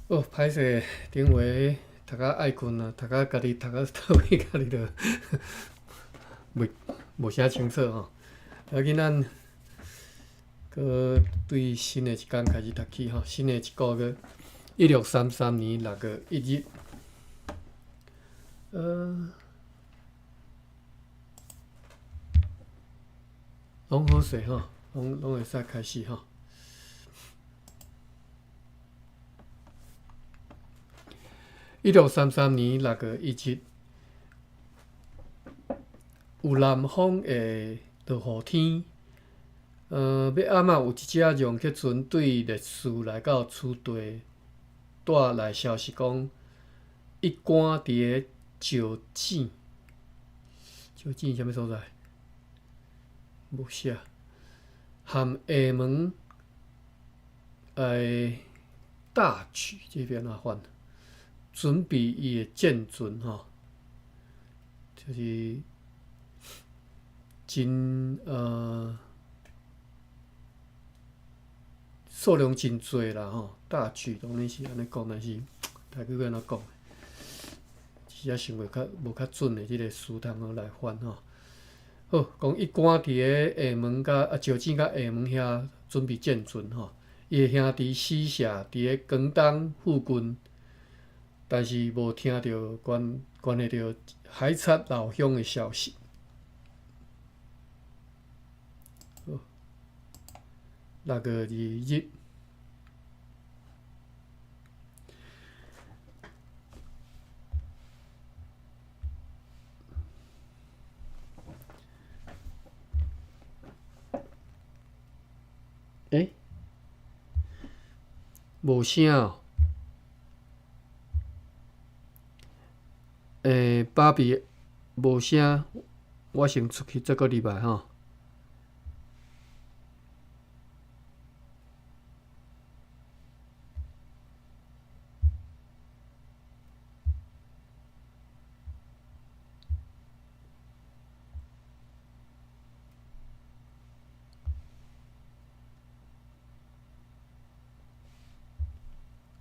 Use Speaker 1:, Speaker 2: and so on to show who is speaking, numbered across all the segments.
Speaker 1: 哦，歹势，顶回读到爱困啊，读到家己读到倒位，家己就袂无啥清楚吼。要紧咱搁对新的一天开始读起吼，新的一个月1633年6月1日，拢好势吼，拢会使开始吼。1633年6月1日，有南方的落雨天。要暗仔有一只洋客船对烈士来到厝地，带来消息讲，伊赶伫个石井。石井是啥物所在？无写。含厦门大举这边哪翻？准备伊的舰船吼，就是真数量真侪啦吼，大举当然是安尼讲，但是台语要安怎讲？是啊，想袂无较准的即个词通好来翻吼。好，讲伊赶伫个厦门石井甲厦门遐准备建船吼，伊的兄弟死社伫个广东附近，但是无听到关系到海贼老乡的消息。好6月2日。无声哦。爸比无声，我先出去再搁入来吼。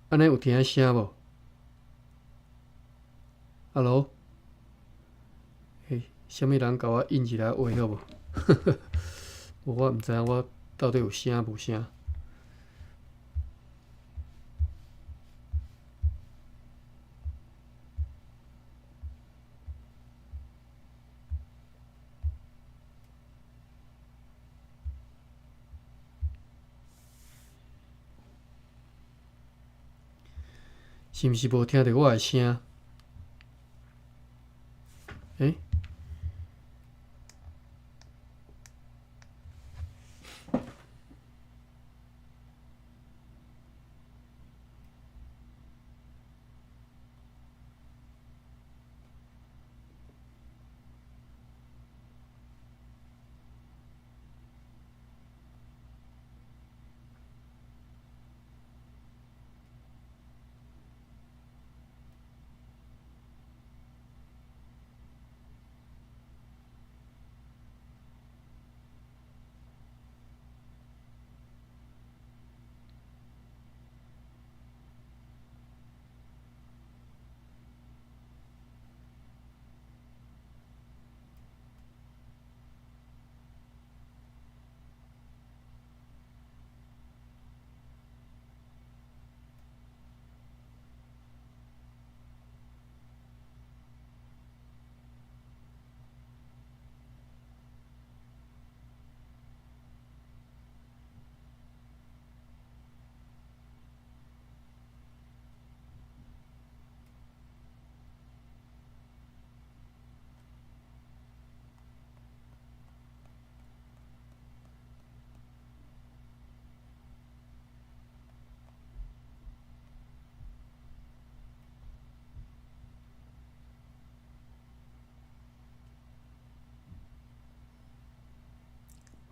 Speaker 1: 安尼有听声无 ？Hello， 啥物人甲我印一来话好无？无我毋知影我到底有声无声。是毋是无听到我的声？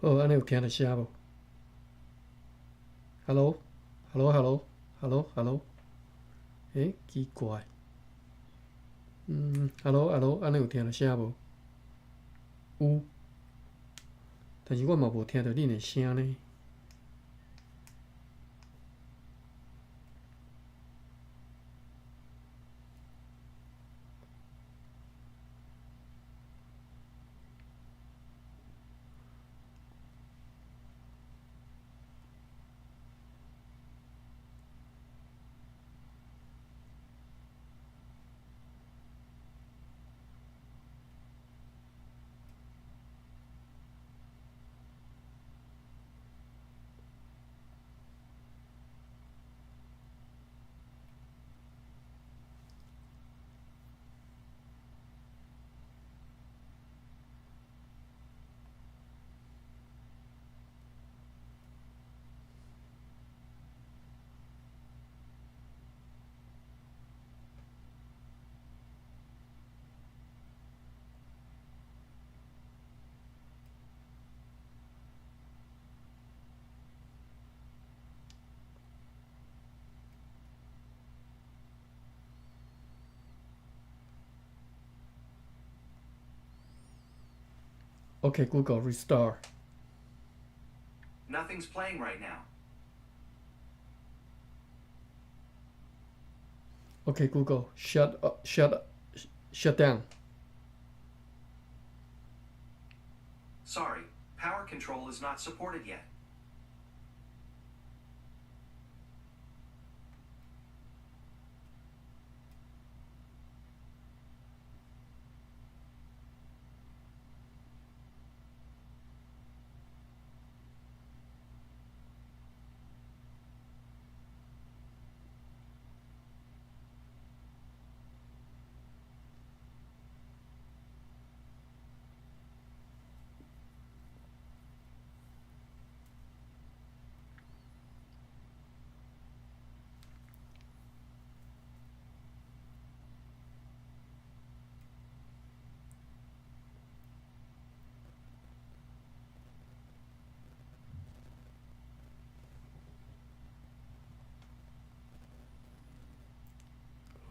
Speaker 1: 好，安尼有听到声无 ？Hello，Hello，Hello，Hello，Hello，奇怪。Hello，安尼有听到声无？有，但是我嘛无听到恁的声呢。OK Google restart.
Speaker 2: Nothing's playing right now.
Speaker 1: OK Google shut down.
Speaker 2: Sorry, power control is not supported yet.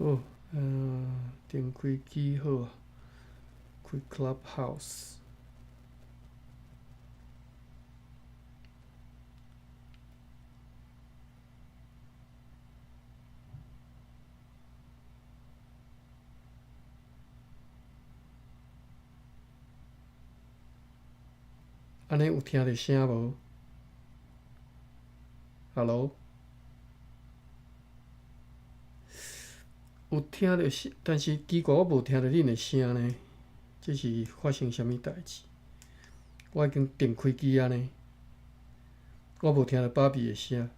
Speaker 1: Oh, 点开机好啊，开 Clubhouse。安尼有听到声无 ？Hello， 有听到声，但是奇怪我无听到恁的声呢，这是发生啥物代志？我已经点开机啊呢，我无听到芭比的声。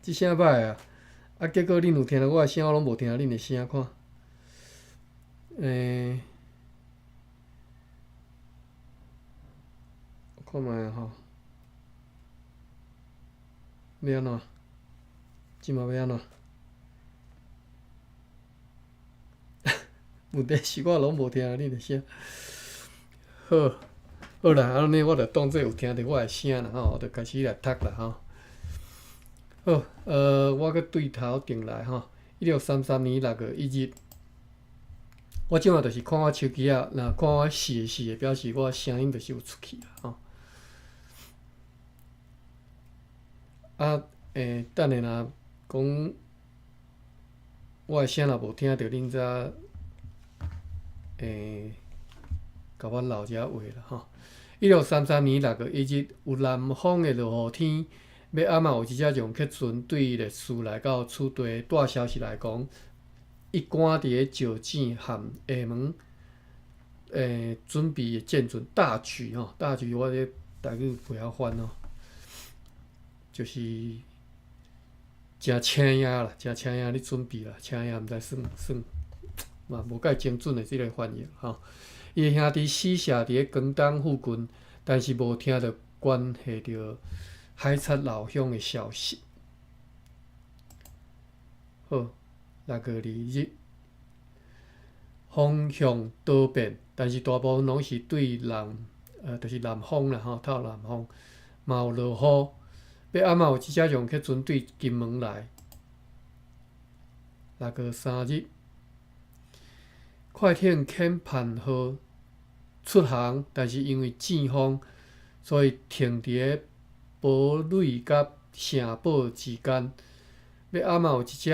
Speaker 1: 即声歹啊！啊，结果恁有听到我的声，我拢无听到恁的声，看。我看卖啊吼，要安怎？即马要安怎？问题是我拢无听到恁的声。好，好啦，安尼我就当做有听到我的声啦吼，我就开始来读啦吼。好，我搁对头顶来吼，1633年6月1日。我即马就是看我手机啊，若看我试的，表示我声音就是有出去啦吼。啊，等下若讲我的声若无听到，恁则甲我留一下话啦吼。1633年6月1日，有南方的落雨天。要暗嘛有一只容克船对烈士来到此地，带消息来讲，伊赶伫咧石井和厦门，准备建船大举吼，大举我咧台语不晓翻吼，就是真请影啦，真请影咧准备啦，请影毋知算嘛无介精准的即个翻译吼。伊的兄弟死社伫咧广东附近，但是无听到关系着海贼老乡的消息。好，6月2日，方向多变，但是大部分拢是对就是南方啦吼，透南方，嘛有落雨。要暗嘛有一只容克船对金门来。6月3日，快艇欠盼号出航，但是因为正风，所以停伫咧堡垒甲城堡之间。要暗嘛有一只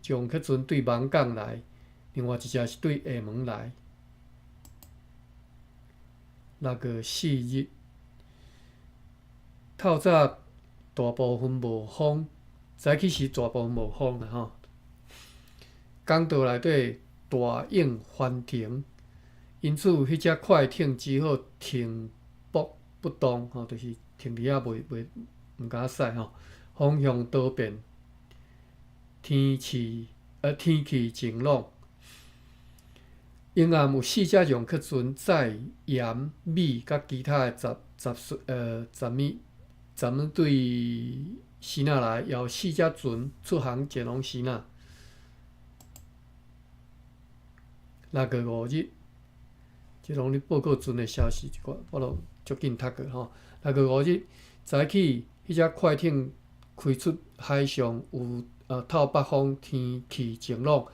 Speaker 1: 容克船对芒港来，另外一只是对厦门来。6月4日，透早大部分无风，早起时大部分无风啦吼。港岛内底大影翻停，因此迄只快艇只好停泊不动吼，就是停伫遐袂毋敢驶吼。方向多变，天气晴朗。沿岸有4只容克船载盐、米甲其他的杂物对希腊来，也有4只船出航前往希腊。6月5日，即拢咧报告船的消息，我都足紧读过吼。6月5日早起，迄只快艇开出海上，有透北风，天气晴朗。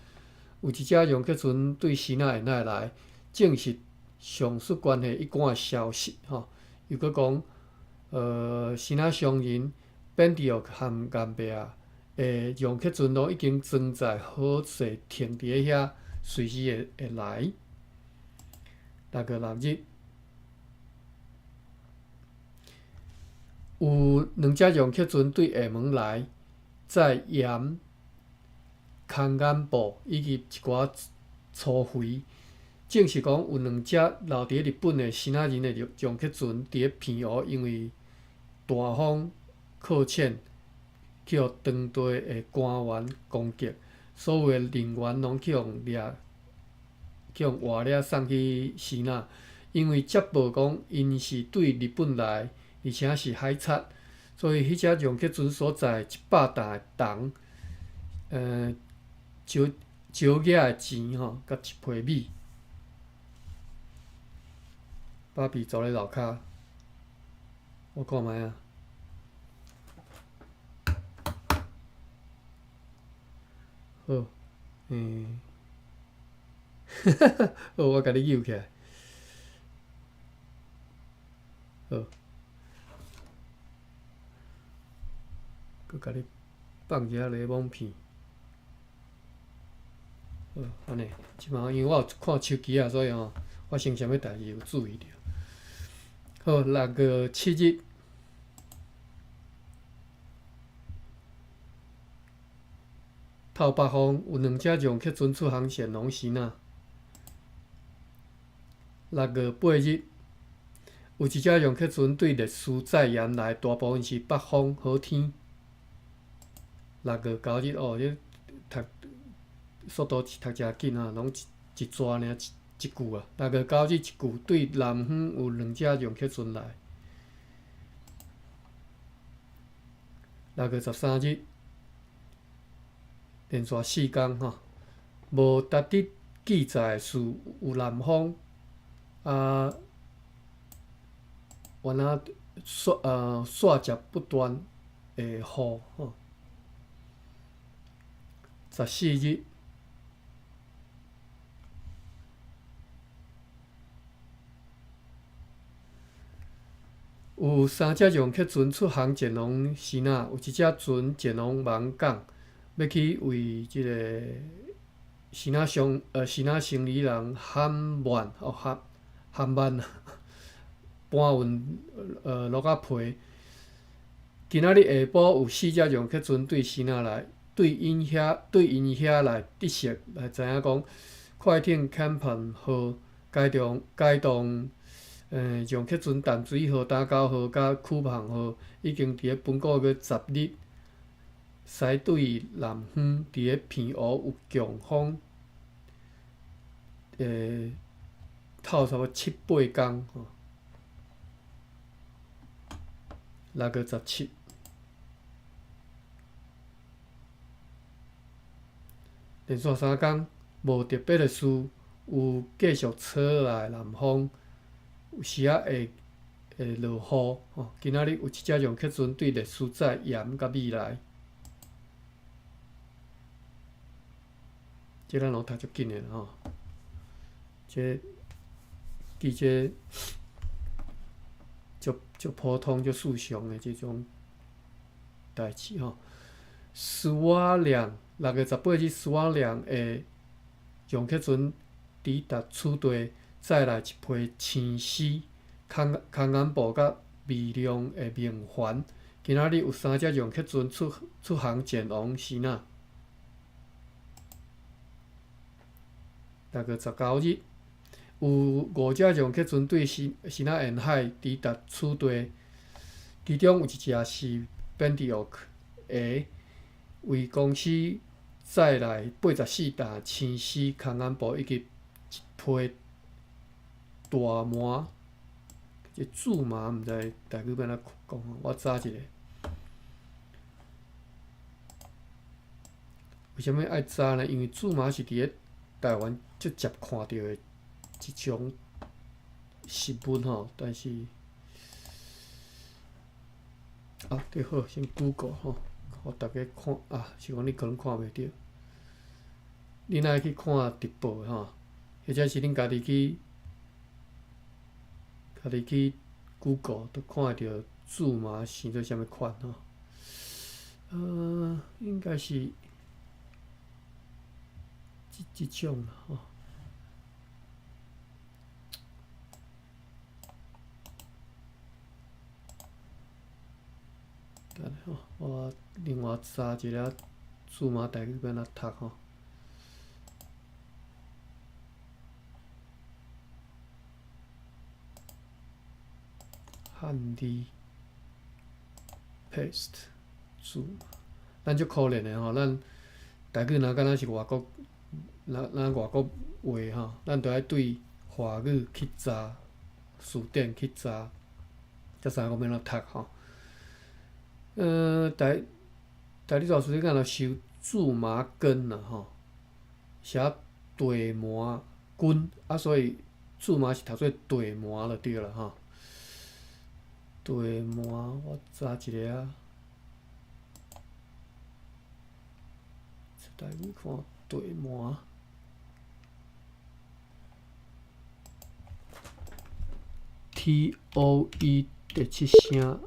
Speaker 1: 有一只容克船对希腊沿海来，证实上述关系一贯的消息吼。又搁讲，希腊商人本地和甘贝亚的容克船拢已经装载好势停伫遐，随时会来。6月6日，有2只容克船对厦门来，载盐、空眼布以及一寡粗肥，证实讲有2只留伫日本的希腊人的容克船伫咧偏湖，因为大风靠浅，去互当地的官员攻击，所有的人员拢去互活掠送去希腊。因为接报讲因是对日本来，而且是海贼，所以迄只容克船所载100担的铜，招额的钱吼，甲1批米。芭比走咧楼骹，我看卖啊。好，好，我甲你扭起来。好，佮甲你放一下雷蒙片。好，安尼，即摆因为我有看手机啊，所以我先啥物代志有注意着。好，6月7日，透北风，有2只容克船出航前往希腊。6月8日，有1只容克船对列斯载盐来，大部分是北风好天。6月9日，这速度读诚紧啊，拢一纸尔一句啊。6月9日一句，对南方有2只容克船来。6月13日，连续4天无值得记载的事，有南方原刷接不断的雨14日，有3只容克船出航前往希腊，有1只船前往芒港，要去为即个希腊生理人汉曼搬运鹿仔皮。今仔日下晡有4只容克船对希腊来，对因遐来得悉来知影讲，快艇坎彭号改动容克船淡水号、打狗号甲库彭号已经伫咧本个月10日驶对南方，伫咧偏湖有强风，透差不多7、8天6月17，连续3天无特别的事，有继续吹来南风，有时会落雨今仔日有1只容克船对列斯载盐甲米来，这咱拢读足紧的这记这足普通、足事常的这种代志斯瓦良6月18日，斯瓦良的容克船抵达此地，载来1批青丝、空眼布甲微量的棉环。今仔日有3只容克船出航前往希腊。6月19日，有5只容克船对希腊沿海抵达此地，其中有1只是本地奥克， A 为公司载来84担青丝空安布以及一批大麻。这苎麻毋知台语要安怎讲吼，我查一下。为什物爱查呢？因为苎麻是伫咧台湾直接看到的一种食物吼，但是对好，先 Google 吼，互大家看是讲你可能看袂到，你若去看直播吼，或者是恁家己去 Google 都看会到苎麻生做啥物款吼。应该是即种啦吼。等下吼，我另外查一下苎麻台语要安怎读吼。汉字 paste 苎麻，咱足可怜的吼，咱台语若敢若是外国，咱外国话吼，咱着爱对华语去查，词典去查，才知影讲要安怎读吼。台语大词典敢若收苎麻根啦吼，写地麻根所以苎麻是读做地麻就对了吼。地麻，我查一下台语看地麻。TOE 第7声。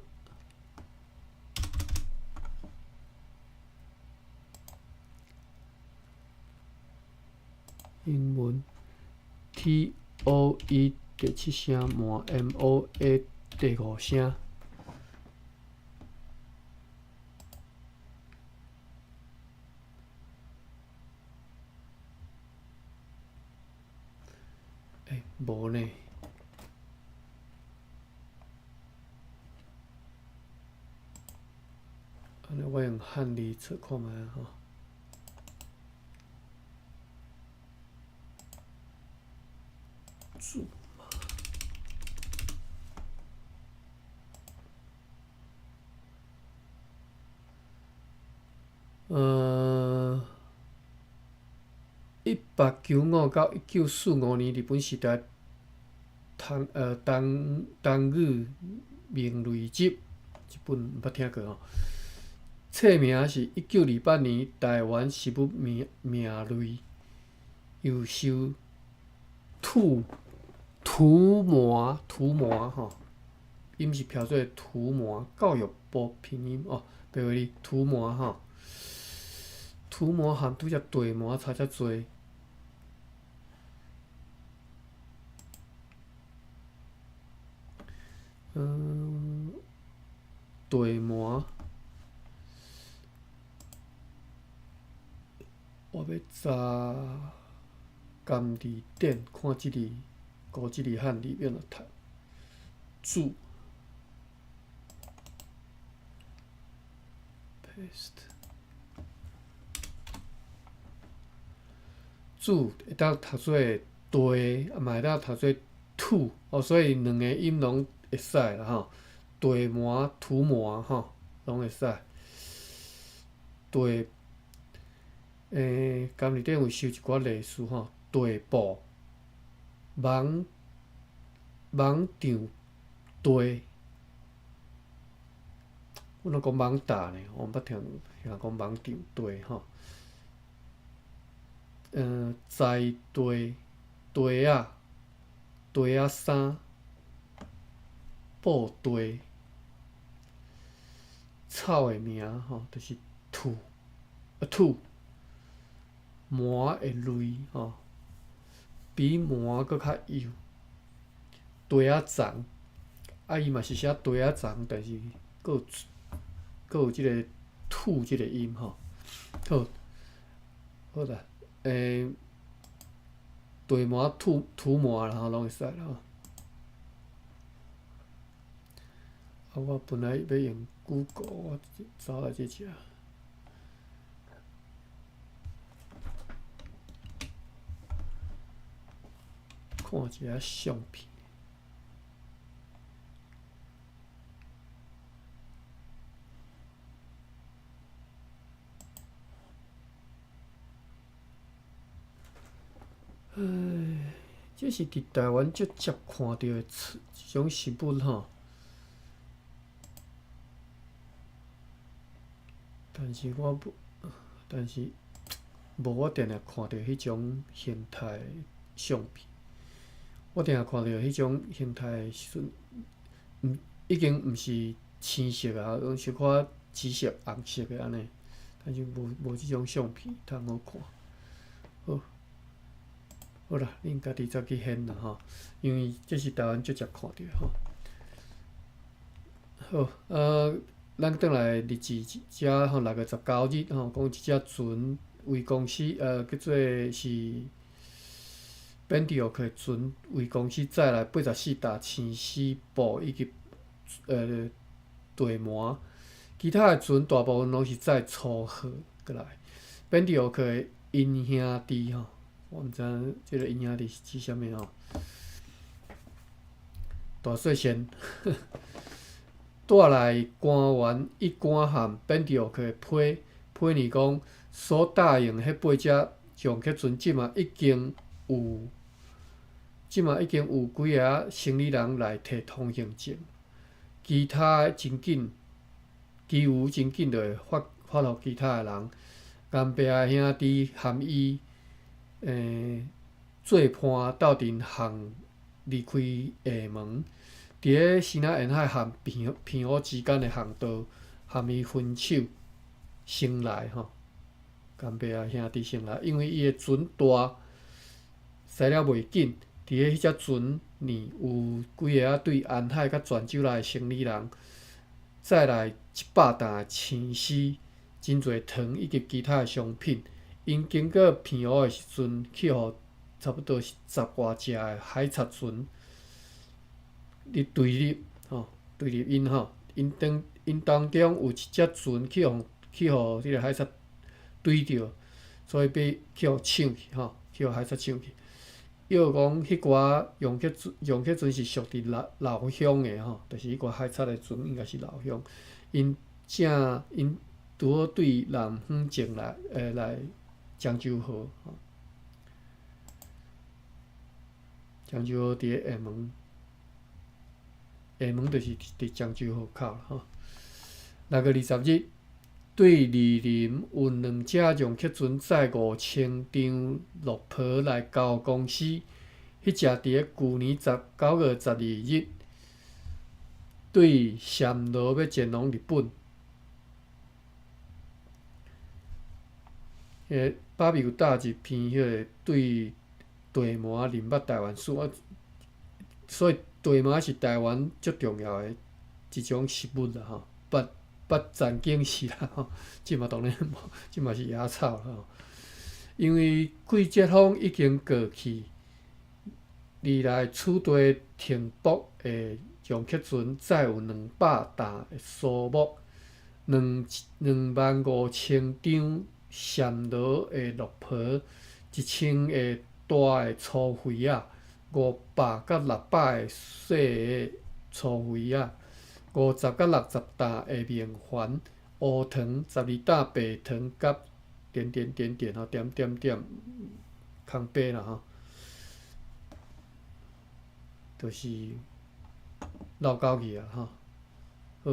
Speaker 1: 英文 TOE 第7声麻 MOA 第5声。无呢。安尼我用汉字测看觅吼。苎麻，1895到1945年，日本时代唐语名类集，这本毋捌听过吼。册名是1928年台湾食物名类，又收土麻吼，音是飘做土麻，教育部拼音白话字土麻吼。土麻含拄则地麻差遮济。地麻，我要查甘字典，看即字古即字汉字要安怎读。苎 paste 苎会当读做地，嘛会当读做土所以两个音拢会使啦吼。地麻、土麻吼，拢会使。甘字典有收一寡例词吼，地布、网场地，我拢讲网搭呢，我毋捌听人讲网场地吼。在地、地仔、地仔衫、布地。草的名吼，就是土麻的类吼，比麻搁较幼。地仔丛伊嘛是写地仔丛，但是搁有即个土即个音吼。好啦，地麻、土麻啦吼，拢会使啦吼。我本来要用 Google， 我找来这只。看一下相片。这是伫台湾直接看到的一种食物吼。但是无我定定看到迄种形态相片。我定定看到迄种形态的时阵，已经毋是青色啊，小可紫色、红色的安尼。但是无即种相片通好看。好啦，恁家己再去选啦吼，因为这是台湾直接看到吼。好，咱转来日志遮吼，6月19日吼，讲一只船为公司叫做是本地奥克船为公司载来84打青丝布以及地膜，其他的船大部分拢是载粗货过来。本地奥克的因兄弟吼。我毋知影即个因兄弟是指啥物吼？大细线带来官员一官函本地奥克的批呢讲，所答应迄8只上客船，即嘛已经有几个行李人来摕通行证，其余真紧就会发互其他的人。甘伯仔兄弟含伊。做伴斗阵巷离开厦门，伫咧西南沿海和平湖之间的航道，含伊分手先来吼。甘伯仔兄弟先来，因为伊的船大，驶了袂紧。伫咧迄只船呢，有几个对沿海甲泉州来的行李人，载来100担的青丝、真侪糖以及其他的商品。因经过平湖的时阵，去互差不多是10外只的海贼船伫对入因吼。因当中有一只船去互即个海贼对着，所以被去互抢去吼，去互海贼抢去。伊就讲迄寡用客船是属伫老乡的吼，就是迄寡海贼的船应该是老乡。因拄好对南方前来。漳州河，漳州河伫咧厦门，就是伫漳州河口啦吼。6月20日，对莅临有2只用客船载5000张落坡来交公司，迄只伫咧旧年9月12日，对暹罗要前往日本。巴比有搭一篇迄个对地膜林捌台湾史，所以地膜是台湾足重要的一种食物啦吼。捌曾经是啦吼，即嘛当然无，即嘛是野草啦吼。因为季节风已经过去，离来厝地停泊的用客船载有200担的苏木，25000张。暹罗的落坡，1000个大的粗肥仔，500到600个细的粗肥仔，50到60担的面环，乌糖12担白糖，甲吼空白啦吼，就是绕狗去啊吼。好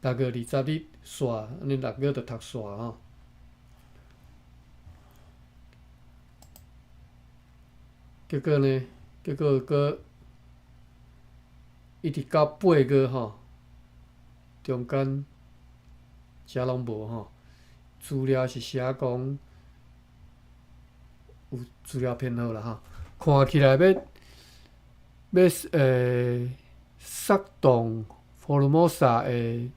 Speaker 1: ，6月20日煞，安尼6月就读煞吼。结果一直到8月吼，中间啥拢无吼。资料是写讲有资料偏好啦吼，看起来要煽动佛罗摩萨的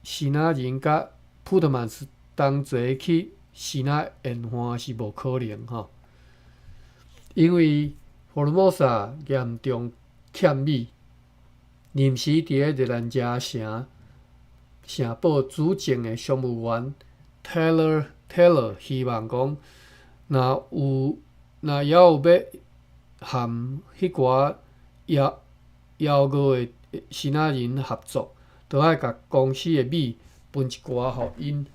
Speaker 1: 希腊人甲普特曼斯同齐去希腊宴会是无可能吼。因为佛罗摩萨严重欠米，临时伫咧日兰遮城堡主政的商务员 Taylor 希望讲，若也有要含迄寡邀过的新仔人合作，都爱甲公司的米分一寡互因。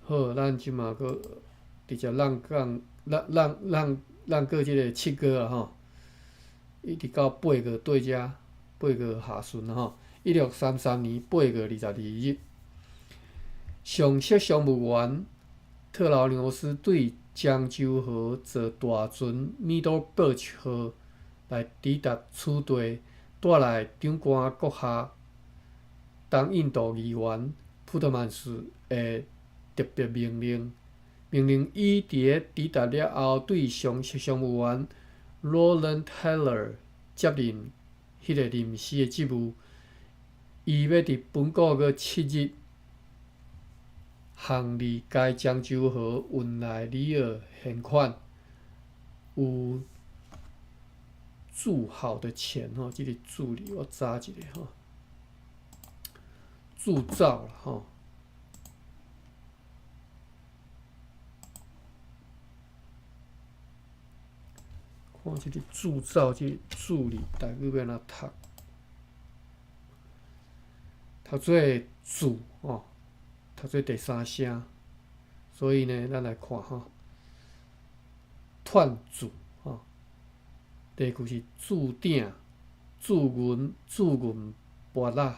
Speaker 1: 好，咱即马搁直接咱过即个7个啊吼，一直到8个对遮，8个下旬吼，1633年8月22日，上席商务员特劳纽斯对漳州河坐大船 Middleburg 号来抵达此地，带来长官阁下东印度议员普特曼斯的特别命令，命令伊伫抵达了后，对上席商务员 Roland Taylor 接任迄个临时的职务。伊要伫本国个7日行李该漳州河运来里尔现款，有铸好的钱吼，即、个铸字我查一下吼，铸造啦吼。看即个铸造，即个铸字大概要安怎读？读做铸哦，读做第三声，所以呢，咱来看吼，串铸吼，第一句是铸鼎、铸银、铸银钵仔、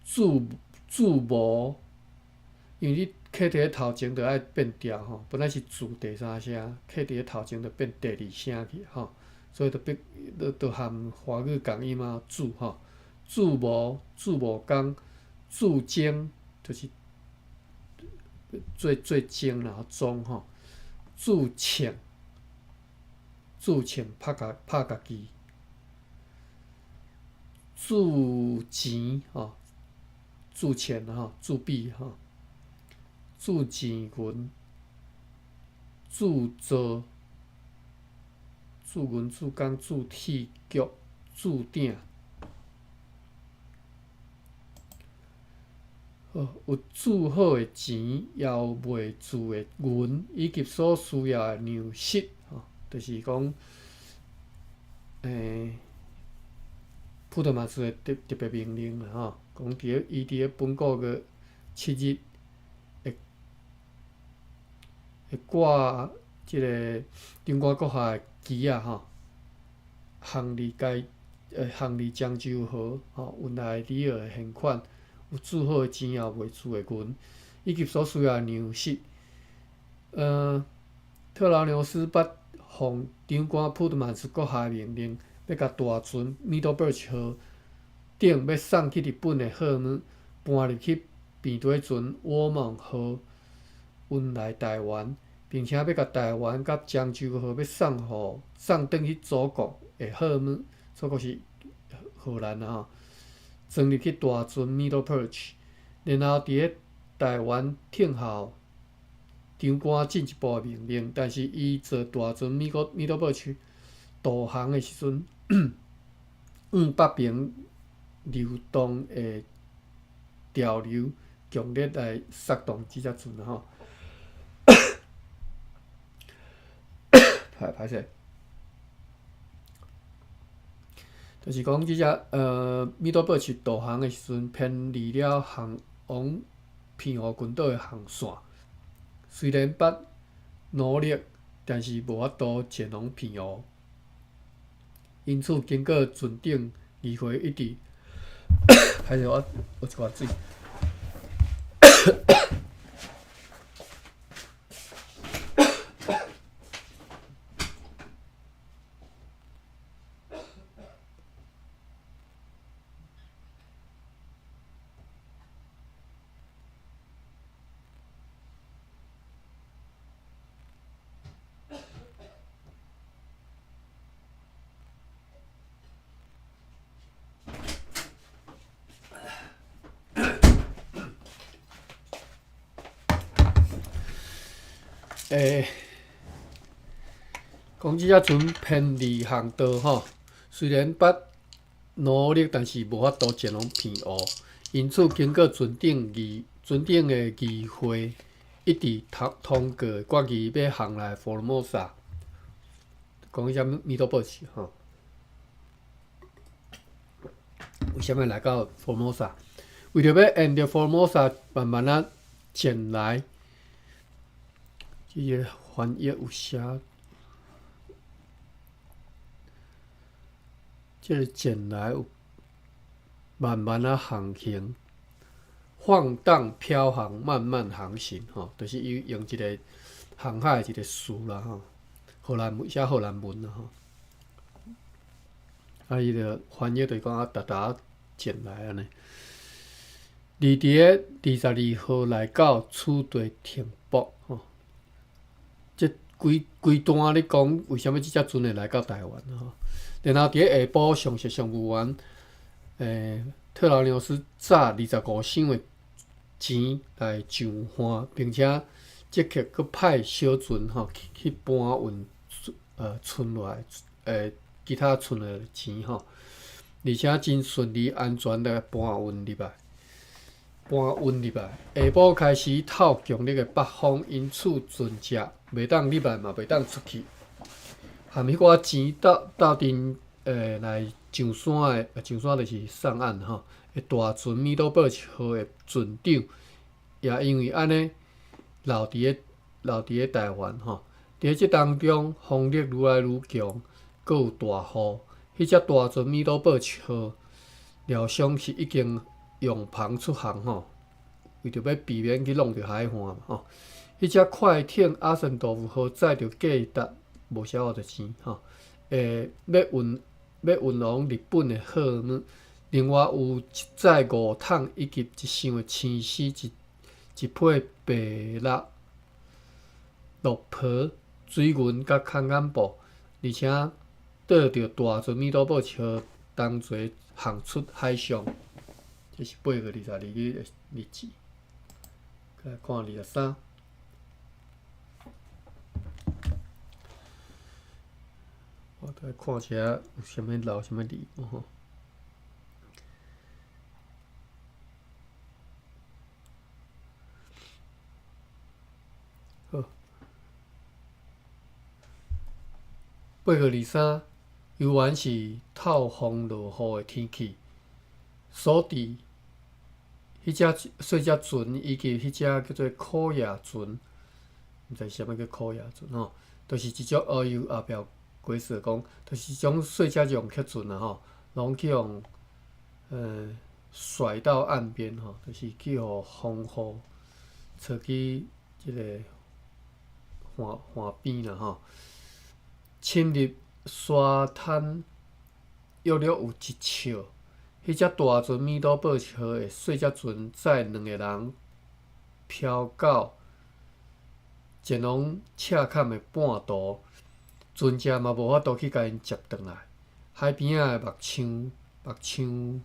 Speaker 1: 铸模，因为你刻伫咧头前就爱变调吼，本来是铸第三声，刻伫咧头前就变第二声去吼，所以就含华语共音嘛，铸吼，铸模、铸模工、铸精，就是做精然后装吼，铸枪拍家己，铸钱吼，铸钱吼，铸币吼。铸钱银、铸造、铸银、铸钢、铸铁局、铸鼎。有铸好的钱，也有未铸的银，以及所需要的样式，吼，就是讲，普特曼斯的特别命令啦，吼，讲伊伫咧本国个7日。会挂即个长官阁下的旗仔吼，行李漳州河吼运来里尔的现款，有铸好的钱也有未铸的银，以及所需要的样式。特劳纽斯捌奉长官普特曼斯阁下的命令，要甲大船 Middleburg 号顶要送去日本的货物搬入去变底船 Warman 号。运来台湾，并且要甲台湾甲漳州号要送转去祖国的货物，祖国是荷兰啊吼，装入去大船 Middleburg， 然后伫咧台湾听候长官进一步的命令，但是伊坐大船 Middleburg 渡航的时阵，北平流动的潮流强烈来煽动即只船吼。歹势，就是讲即只Middleburg 渡航的时阵，偏离了往偏湖群岛的航线。虽然捌努力，但是无法度前往偏湖，因此经过船顶议会一致，歹势我一寡水。讲即只船偏离航道吼，虽然捌努力，但是无法度前往偏湖，因此经过船顶的议会一直通过国际要航来佛罗摩萨，讲啥物米多布奇吼？为虾米来到佛罗摩萨？为着要沿着佛罗摩萨慢慢啊前来，即个翻译有写，即个前来有慢慢啊航行。放荡飘航，慢慢航行，吼，就是用一个航海一个词啦，吼，荷兰文写荷兰文啦，吼，啊，伊着翻译就是讲达前来安尼。伫个22号来到此地停泊，吼，即规段咧讲为虾米即只船会来到台湾吼，然后伫个下晡上席上务员，特劳纽斯炸25箱的钱来上岸，并且即刻佫派小船吼去搬运存落来其他存的钱吼，而且真顺利安全地搬运入来。下晡开始透强烈的北风，因此船只袂当入来嘛，袂当出去。含迄寡钱斗阵来上山就是上岸吼。大船米多堡号的船长，也因为安尼留伫个台湾吼。伫即当中，风力愈来愈强，阁有大雨。迄只大船米多堡号料想是已经用旁出航吼，为着要避免去弄着海岸嘛吼。迄只快艇阿森多夫号载着价值无少的钱吼，要运往日本的货物。另外有一载5桶以及一箱的青丝，一批白绿皮、水银甲空眼布，而且缀着大船米多堡号同齐航出海上。这是8月22日的日子。再来看23。我再看一下有啥物留啥物字吼。好，8月23，游玩是透风落雨的天气，所伫迄只细只船以及迄只叫做苦叶船，毋知啥物叫苦叶船吼，就是一种由后壁解释讲，就是一种细只容客船啊吼，拢去用甩到岸边吼，就是去互风雨吹去即个岸边啦吼，侵入沙滩约有1尺。迄只大船米多堡号的细只船载2个人漂到前往赤坎的半途，船只嘛无法度去甲因接转来。海边仔的木枪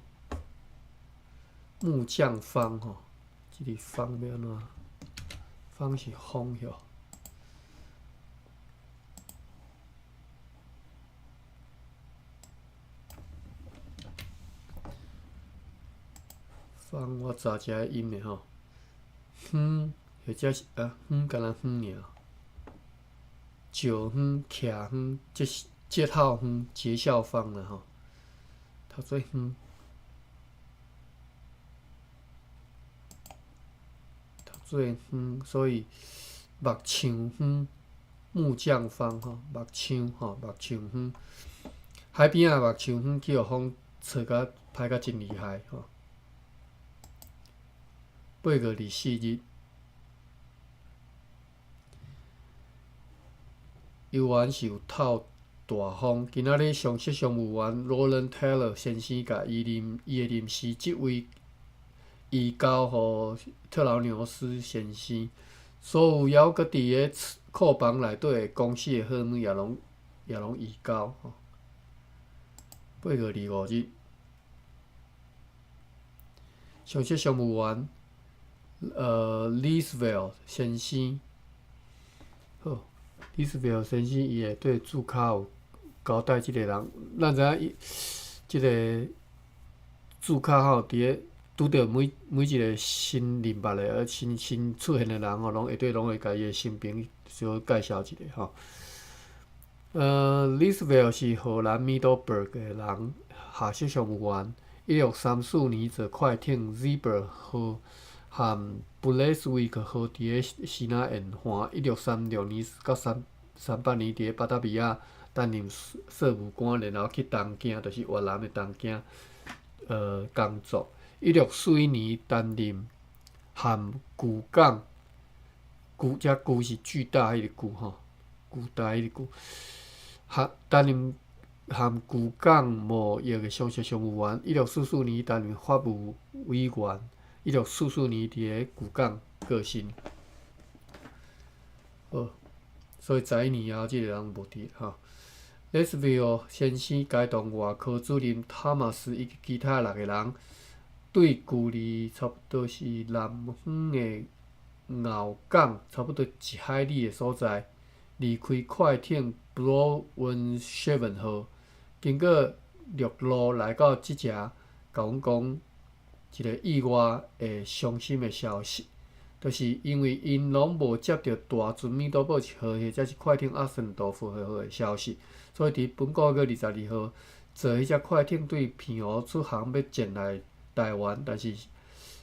Speaker 1: 木匠方吼，即个方要安怎？方是风哟。方我查一下音的吼，或者是敢若尔。九方、徛方、节号方、节孝方啦吼，读做读做所以木匠方、木匠方吼，木匠方，海边仔木匠方去互风吹甲歹甲真厉害吼。8月24日，游玩是有透大风。今仔日上席上务员 Roland Taylor 先生甲伊的临时职位移交互特劳纽斯先生。所有还阁伫个库房内底的公司的货物也拢移交吼。8月25日，上席上务员Liswell 先生，好 ，Liswell 先生伊会对住卡有交代即个人，咱知影伊即个住卡吼伫个拄着每一个新任捌的新出现的人吼，拢会甲伊的生平小介绍一下吼。Liswell 是荷兰米德堡的人，下设上务员。1634年坐快艇 Zebra 和 Brunswick 和伫个希腊沿岸。1636年到38年伫个巴达维亚担任税务官，然后去东京，就是越南的东京工作。1641年担任含巨港，这巨是巨大迄个巨吼，巨大迄个巨，担任含巨港贸易的上设上务员。1644年担任法务委员。1644年伫个巨港过身。好，所以十一年后，即个人无伫吼。Liswell 先生该当外科主任塔马斯以及其他6个人，对距离差不多是南方的鳌港差不多1海里的所在，离开快艇 Blowenshaven 号，经过陆路来到即只，甲阮讲一个意外的伤心的消息，就是因为因拢无接到大船米多堡1号或者是快艇阿森多夫号的消息，所以伫本个月22号，坐迄只快艇对澎湖出航要前来台湾，但是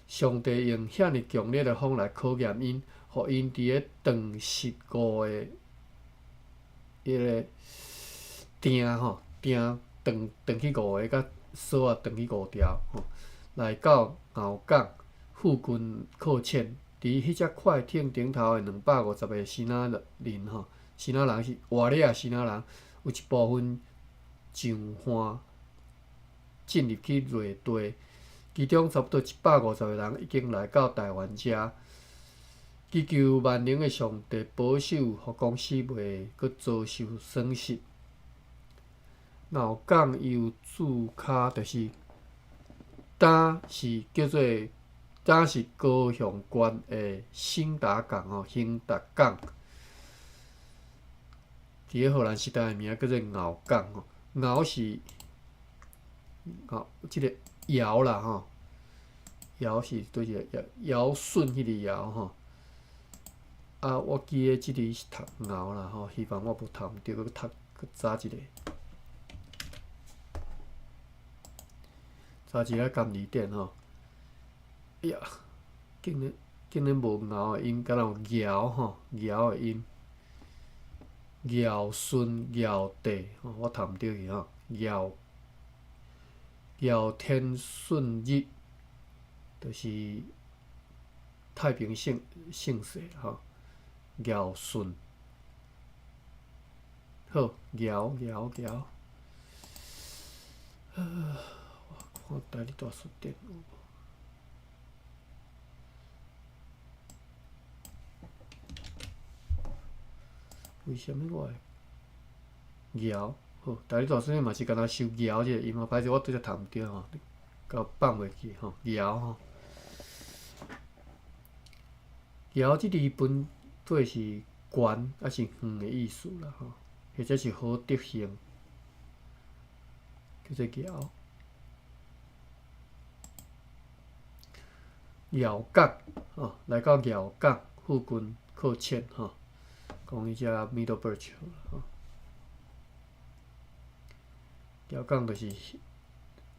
Speaker 1: 上帝用遐尼强烈的风来考验因，互因伫个长15的迄个定吼定长去5个，甲锁啊长去5条吼，来到鳌港附近靠潜。伫迄只快艇顶头的250个希腊人吼，希腊人是活的希腊人，有一部分上岸进入去落地，其中差不多150个人已经来到台湾遮。祈求万能的上帝保守，互公司袂阁遭受损失。鳌港伊有注脚，就是胆是叫做。胆是高雄县的兴达港吼，兴达港，伫个荷兰时代的名叫做鳌港吼。鳌是即个尧啦吼，尧是对一个尧舜迄个尧吼。我记得即个是读鳌啦吼，希望我无读毋对，搁查一个，查一个甘字典吼。哎呀，竟然无鳌的音，敢若有尧吼，尧的音，尧舜尧帝吼，我读毋对去吼，尧天舜日，就是太平盛世吼，尧舜，好，尧，我看台语大书店有无？为什么我会尧？好，台语大书店嘛是敢若收尧即个音吼，歹势我拄则读毋对吼，甲放袂记吼，尧吼。尧即字本底是悬还是远的意思啦吼，或者是好德行，叫做尧。尧港吼，来到尧港附近靠潜吼。讲迄只 Middleburg 号啦吼，尧港就是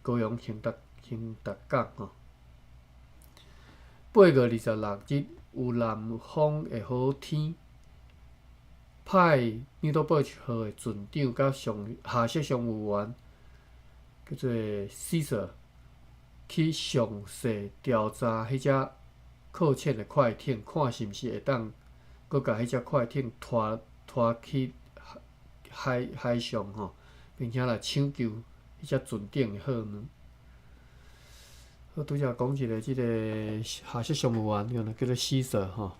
Speaker 1: 高雄兴达港吼。8月26日有南方的好天，派 Middleburg 号的船长甲下设商务员叫做 Caesar 去详细调查迄只靠潜的快艇，看是毋是会当。搁甲迄只快艇拖去海上吼，并且来抢救迄只船顶的货物。我拄则讲一个即个下设商务员，叫做Caesar吼。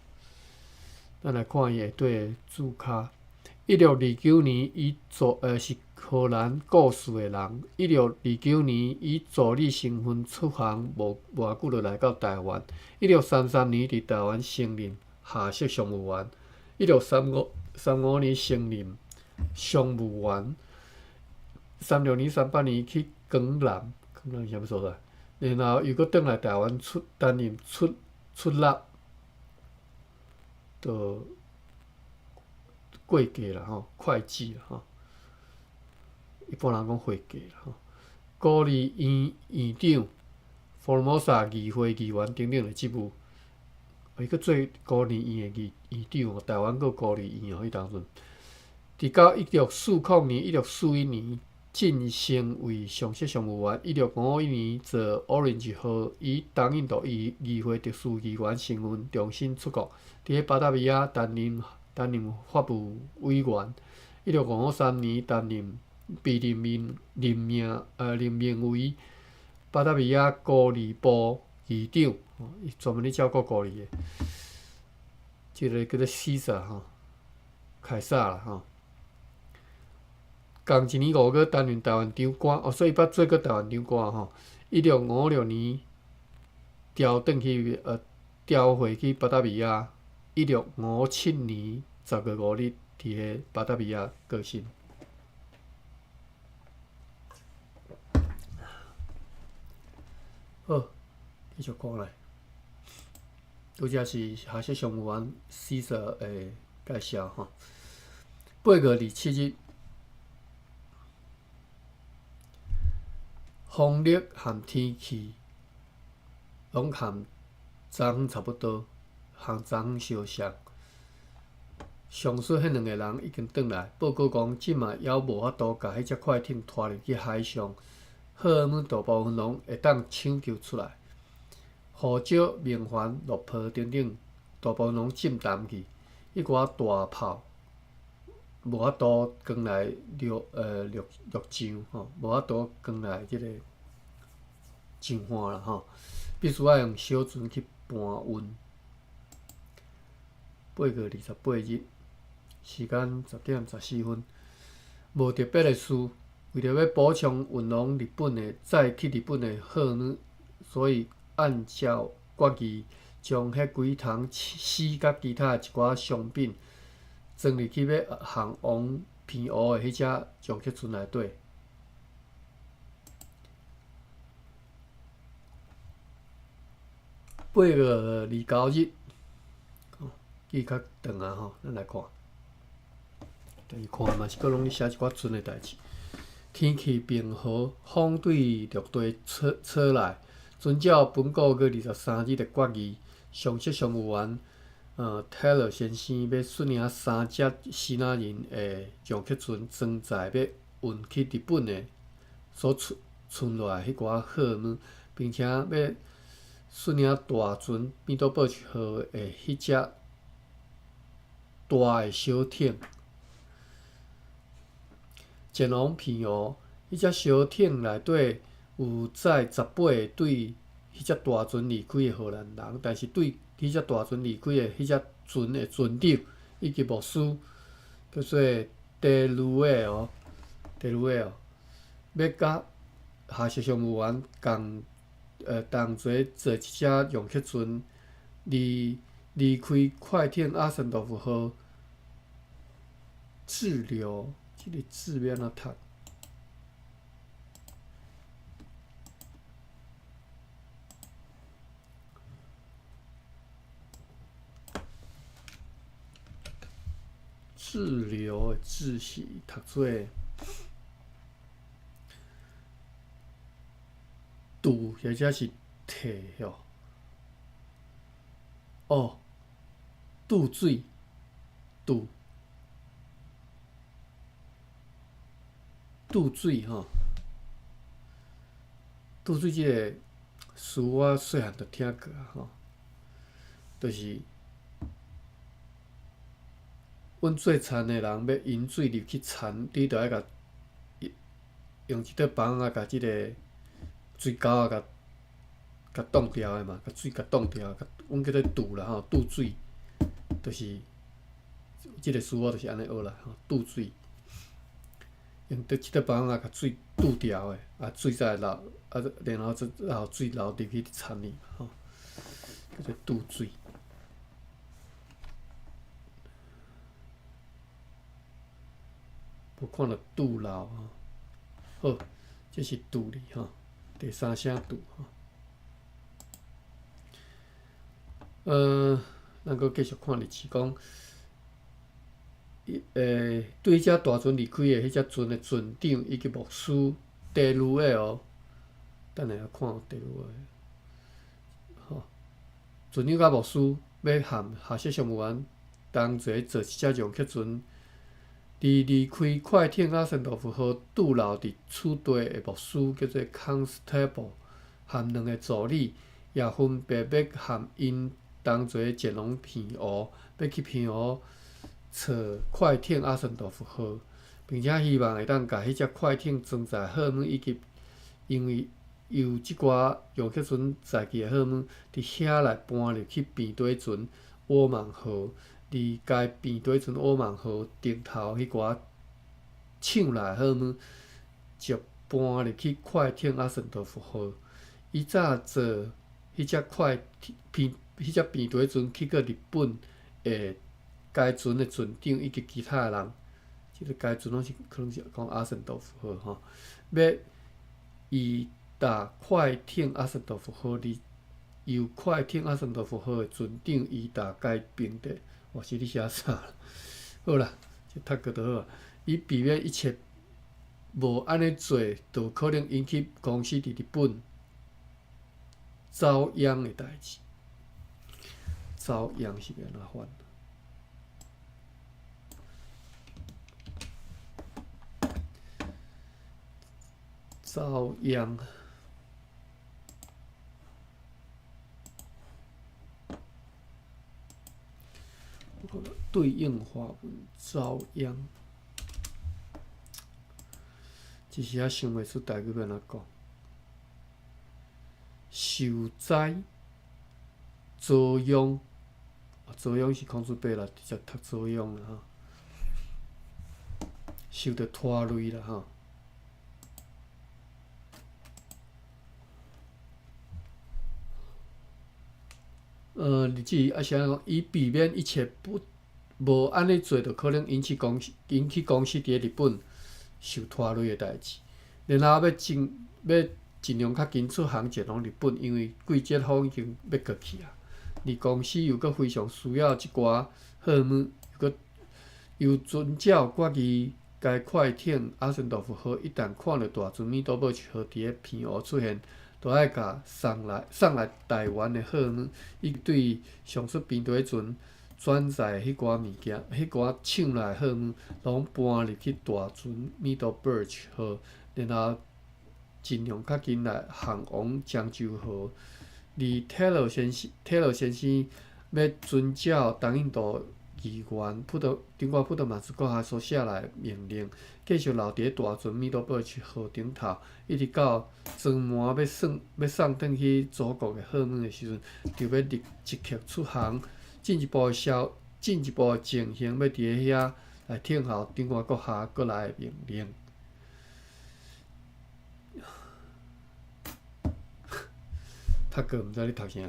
Speaker 1: 咱来看伊下底的注脚。1629年，伊是荷兰故事的人。1629年，以助理身份出航，无偌久就来到台湾。1633年，伫台湾升任下设商务员。1635年升任商务员。36年、38年去江南是啥物所在？然后又搁转来台湾担任出力，就会计啦吼，会计啦吼，一般人讲会计啦吼，鼓励院长、Formosa 议会议员等等的职务。伊搁做孤儿院的院长，台湾搁孤儿院哦，迄当阵，直到1640年、1641年晋升为上级常务员，1651年做 Orange 号以东印度议会特殊议员身份重新出国，伫巴达维亚担任法务委员。1653年被任命为巴达维亚孤儿部议长，伊专门咧照顾孤儿的。即个叫做西萨吼，凯撒啦吼。同一年5月担任台湾长官，所以捌做过台湾长官吼。1656年调回去巴达维亚。1657年10月5日伫个巴达维亚过身。好，继续讲来。拄则是下设常务员Caesar的介绍吼。8月27日，风力和天气拢和昨昏差不多，和昨昏相像。上述迄2个人已经转来，报告讲即卖犹无法度甲迄只快艇拖入去海上，荷尔蒙大部分拢会当抢救出来。护照、明矾、落泡等等，大部分拢浸淡去。迄寡大炮无法度扛来陆上吼，无法度扛来即个上岸啦吼，必须要用小船去搬运。8月28日，时间10点14分，无特别的事，为着要补偿运往日本的载去日本的货物，所以按照决议，将迄几桶死甲其他一寡商品装入去要航往偏湖的迄只蒸汽船内底。8月29日，记较长啊吼，咱来看。第一看嘛是搁拢咧写一寡船的代志。天气平和，风对陆地吹来。遵照本个月23日的决议，上级常务员Taylor 先生要率领3只希腊人的蒸汽船装载要运去日本的所存落来迄寡货物，并且要率领大船变到宝石号的迄只大的小艇前往偏湖。迄只小艇内底有载18个对迄只大船离开的荷兰人，但是对迄只大船离开的迄只船的船长以及牧师叫做德鲁埃尔，要甲下设常务员同齐坐一只蒸汽船离开快艇阿森多夫号滞留。即个字要安怎读？滞留的字是读做渡，或者是摕吼。哦，渡水，渡水吼。渡水即个词我细汉就听过啊吼，就是阮做田的人要引水入去田，你着爱甲用一块板仔甲即个水沟仔甲挡掉的嘛，甲水甲挡掉，阮叫做渡啦吼，渡水，就是即个词我就是安尼学来吼，渡水。用即块板仔甲水渡掉的，水才会流，然后水流入去田里吼，叫做渡水。无看到渡漏吼，好，这是渡字吼，第三声渡吼。咱搁继续看日志讲，对遮大船离开的迄只船的船长以及牧师第二个哦，等下看有第二个。吼，船长甲牧师要含下设商务员同齐坐一只容客船，离开快艇阿森多夫号驻留伫此地的牧师叫做 Constable， 含2个助理，也分别要含因同齐前往偏湖，要去偏湖找快艇阿森多夫号，并且希望会当甲迄只快艇装载货物以及因为由即寡容客船载去的货物，伫遐来搬入去变底船欧曼号，伫该变底船欧曼号顶头迄寡抢来货物，就搬入去快艇阿森多夫号。伊早做迄只变底船去过日本的该船的船长以及其他人，即个该船拢是可能是讲阿森多夫号吼，要以搭快艇阿森多夫号由快艇阿森多夫号的船长移达该平地。哇，是你写啥啦？好啦，这读过就好啊。以避免一切无安尼做，就可能引起公司伫日本遭殃的代志。遭殃是要安怎翻？遭殃。对应法文遭殃，一时仔想袂出台语要安怎讲。受灾、遭殃，遭殃是空出白啦，直接读遭殃啦哈。受着拖累啦哈。日子啊是安怎讲？以避免一切无安尼做，就可能引起公司伫咧日本受拖累的代志。然后要尽量较紧出航前往日本，因为季节风已经要过去啊。而公司又搁非常需要即寡货物，又遵照决议，该快艇阿森多夫号一旦看到大船米多堡号伫咧偏湖出现，就爱甲送来台湾的货物，伊对上述边底船转载迄寡物件，迄寡抢来货物，拢搬入去大船米多堡号，然后尽量较紧来航往漳州号。而Taylor先生要遵照东印度议员顶我普特曼斯阁下所写来的命令，继续留伫咧大船米多堡号顶头，一直到装满要送转去祖国的货物的时阵，就要立即刻出航。进一步的情形，要伫咧遐来听候顶我阁下阁来的命令。读过毋知你读啥？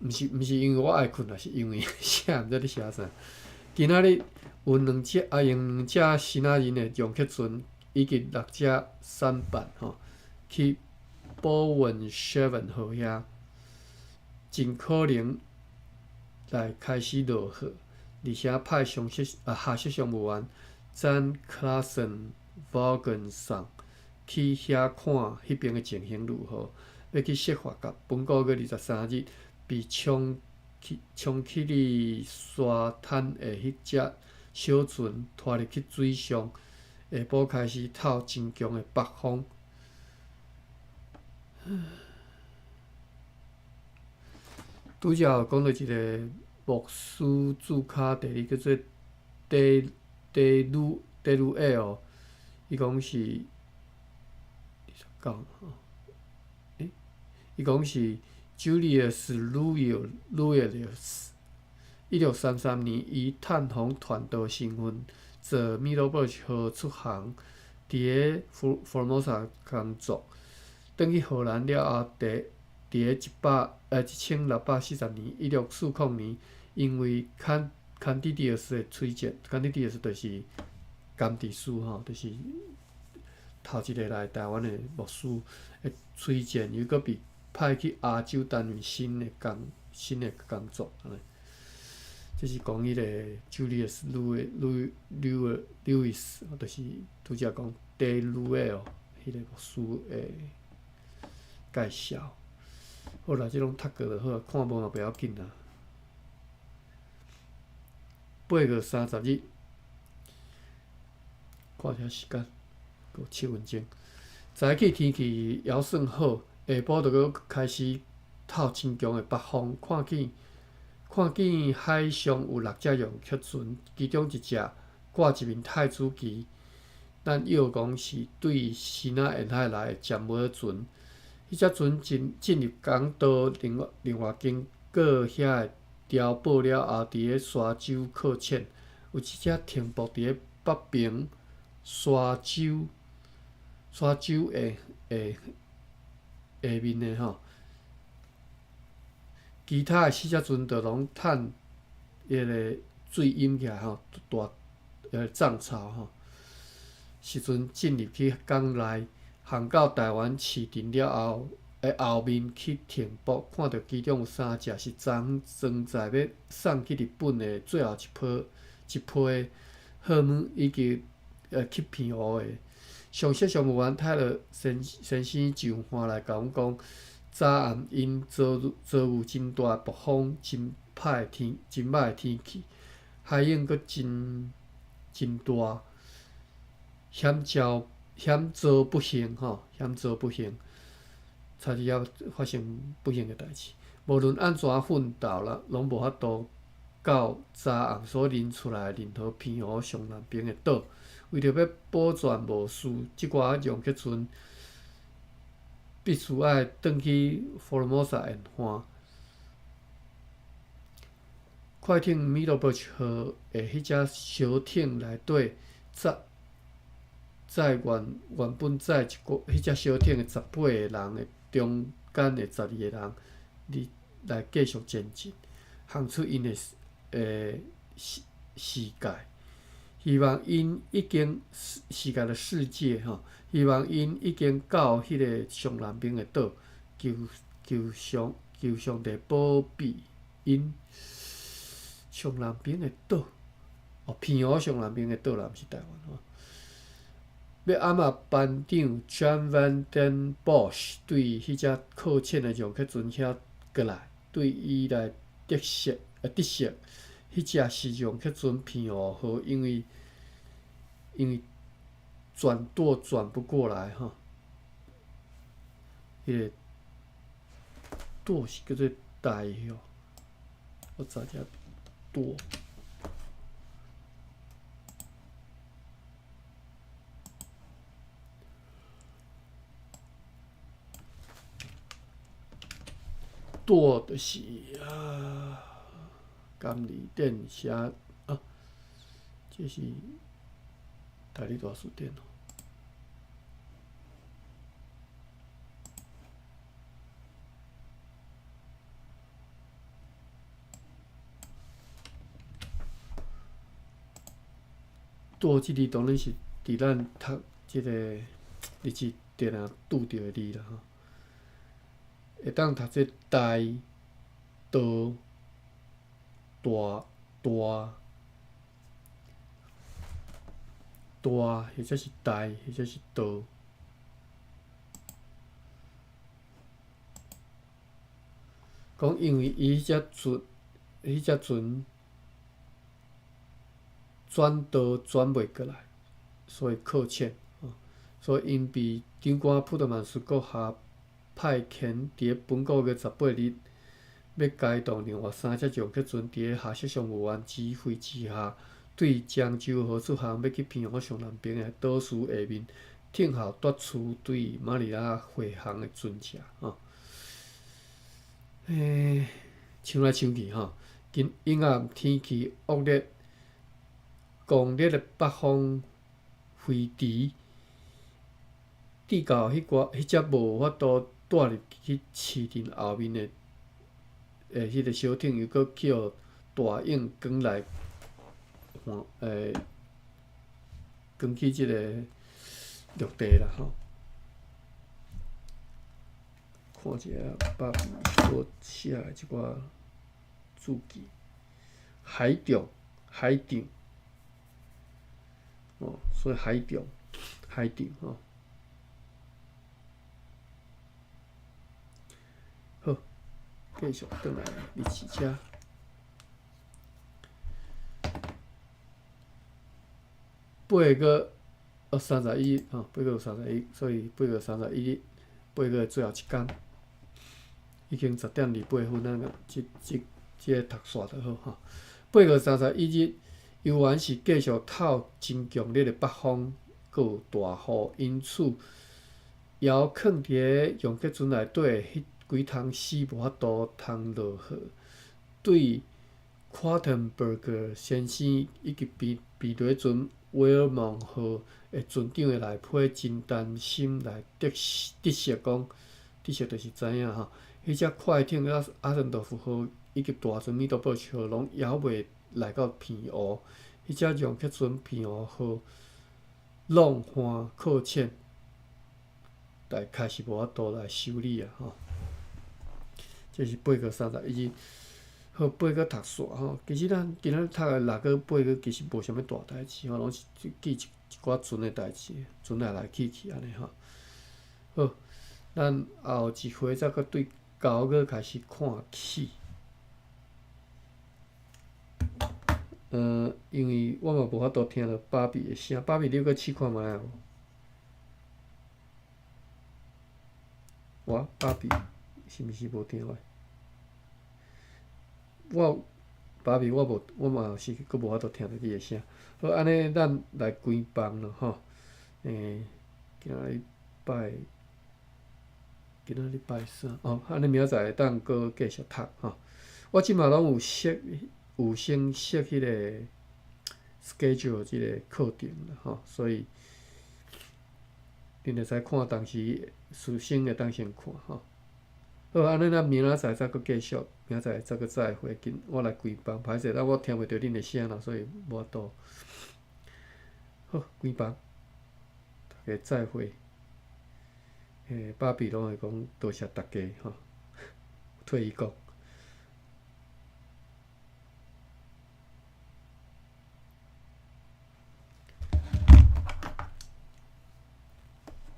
Speaker 1: 毋是因为我爱困，也是因为写毋知你写啥。今仔日用2只新仔人的容客船，以及6只舢板吼，去Bowen 号遐，真可能来开始落雨，而且派下设商务员詹克拉森 Vaughan 上去遐看迄边的情形如何。要去设法甲本个月23日被冲起哩沙滩的迄只小船拖入去水上，下晡开始透真强的北风。拄则有讲到一个牧师注脚第二叫做第鲁 L， 伊讲是29。伊讲是 Julius Louis， 1633年以探访团岛身份坐米多堡号出航，伫咧Formosa 工作。转去荷兰了后，伫咧1640年1640年，因为Candidius 的推荐 ，Candidius 就是甘地斯吼，就是头一个来台湾的牧师的推荐，又搁被派去亚洲担任新的新的工作安尼。这是讲迄个 Julius Lewis， 就是拄则讲 Day Luell 迄个牧师诶介绍。好啦，即种读过就好，看无嘛袂要紧啦。8月30日，看下时间，还有7分钟。早起天气还算好，下晡就搁开始透真强的北风，看见海上有6只洋客船，其中一只挂一面太子旗，咱药讲是对西那沿海来的尖尾船。迄只船进入港岛另外经过遐的碉堡了后，伫咧沙洲靠浅，有一只停泊伫咧北平沙洲下面的吼。其他的4只船就拢趁迄个水淹起来吼，大涨潮吼，时阵进入去港内，航到台湾市镇了后，后面去停泊，看到其中有3只是装载要送去日本的最后一批货物，以及去澎湖的。详细商务员泰勒先生就话来甲阮讲，早暗因遭遇真大暴风、真歹的天气，海涌阁真大，险遭不幸吼，差点仔发生不幸的代志。无论安怎奋斗啦，拢无法度到早暗所认出来的任何澎湖上南边的岛。为着要保全无事，即寡洋客船必须爱转去 Formosa 沿岸。快艇 Middleburg 号的迄只小艇内底载原本载迄只小艇的18个人的中间的12个人来继续前进，航出因的世界。希望因已经世界的世界吼，希望因已经到迄个上南边的岛，求上帝保庇因。上南边的岛，澎湖上南边的岛啦，毋是台湾吼。要暗仔班长 John Van Den Bosch 对迄只靠浅的洋客船遐过来，对伊来得悉，迄只是洋客船澎湖号，因为转不过来吼，迄个舵是叫做台哦，我查一下舵。舵就是监理店写这是台里大书店哦。舵即字当然是伫咱读即个日志定定拄着的字啦吼。会当读做台、道、大，或者是台，或者是道。讲因为伊迄只船转道转袂过来，所以靠浅，所以因被长官普特曼斯阁下派遣伫咧本个月18日，要开动另外3只洋客船，伫咧下设商务员指挥之下，对漳州号出航要去澎湖上南边的岛屿下面听候夺取对马尼拉回航的船只吼。想来想去吼，阴暗天气恶劣，强烈的北风飞驰，滴到迄只无法度带入去市镇后面的迄个小艇，又搁去互大涌卷来，卷去即个陆地啦吼。看一下所写的即寡注记，海中海场哦，所以海中海场哦。好，继续转来历史遮。8月31吼，8月31，所以8月31日，8月最后一天，已经10:28咱个即个读煞就好吼。8月31日，由原是继续透真强烈的北风，阁有大雨，因此遥囥伫个用结船内底迄几桶水无法度通落雨，对夸滕伯格先生以及彼得船威尔蒙号的船长的内批真担心来得悉讲，得悉就是知影吼，迄只快艇阿森多夫号以及大船米多布号拢还袂来到偏湖，迄只用客船偏湖号浪花靠浅，但开始无法度来修理啊吼。这是8月31日。好，8月读煞吼，其实咱今仔读的6月、8月其实无啥物大代志吼，拢是记一寡船的代志，船来去安尼吼。好，咱后一回再搁对9月开始看起。因为我嘛无法度听到芭比的声，芭比你搁试看觅有无？芭比是毋是无听话？芭比我嘛是阁无法度听到你的声。好，安尼咱来关房咯吼。今仔日拜三哦，安尼明仔载会当阁继续读吼。我即马拢有先设迄个 schedule 即个课程啦吼，所以恁会使看当时事先会当先看吼。好，安尼咱明仔载再阁继续，明仔载再阁再会，我来关房，歹势，我听袂到恁的声啦，所以无法度。好，关房，大家再会。芭比拢会讲多谢大家吼，退一讲。